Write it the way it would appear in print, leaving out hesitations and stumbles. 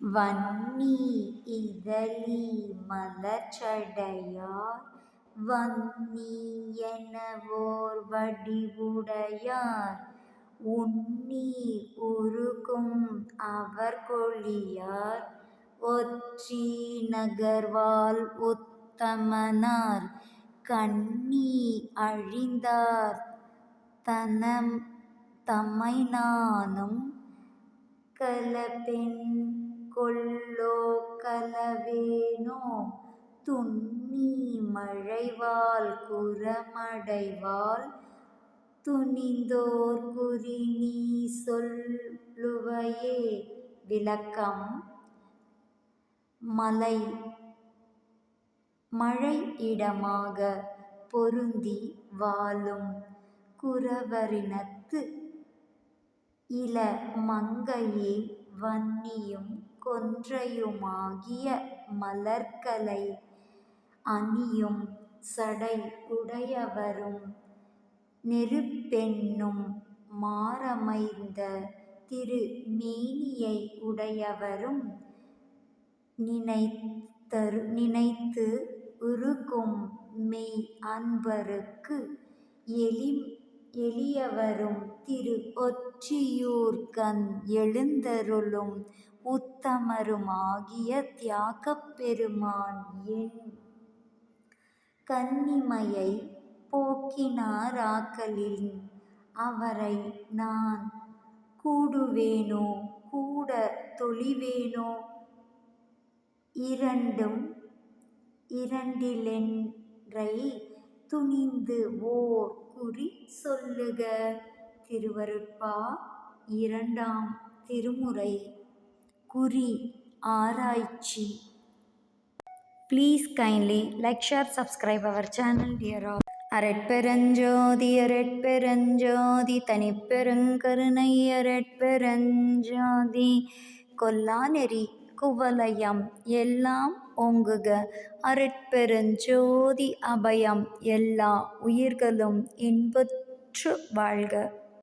வன்னி இதழி மலர்ச்சடையார் வன்னி எனவோர் வடிவுடையார் உன்னி உருகும் அவர்கொழியார் ஒற்றி நகர்வாழ் உத்தமனார் கன்னி அழிந்தார் தமைநானும் கலப்பெண் கொல்லோ கலவேனோ துன்னி மழைவாள் குறமடைவாள் துணிந்தோர் குறிநீ சொல்லுவையே. விளக்கம். மழை இடமாக பொருந்தி வாழும் குறவரினத்து இள மங்கையே வன்னியும் கொன்றையுமாகிய மலர்களை அணியும் சடை உடையவரும் நெருப்பென்னும் மாறமைந்த திருமேனியை உடையவரும் நினைத்து உருகும் மெய் அன்பருக்கு எளியவரும் திரு ஒற்றியூர்க்கண் எழுந்தருளும் உத்தமருமாகிய தியாகப் பெருமான் என் கன்னிமையை போக்கினாராக்கலின் அவரை நான் கூடுவேனோ கூடத் தொழிவேனோ இரண்டிலென்றை துணிந்து ஓர் குறி சொல்லுக. திருவருட்பா. 2ஆம் திருமுறை. குறி ஆராய்ச்சி. Please kindly like, share, subscribe our channel, dear all. அரட்பெருஞ்சோதி அரட்பெருஞ்சோதி தனிப்பெருங்கருணை அரட்பெருஞ்சோதி கொல்லாநெறி குவலயம் எல்லாம் ஓங்குக அரட்பெருஞ்சோதி அபயம் எல்லா உயிர்களும் இன்புற்று வாழ்க.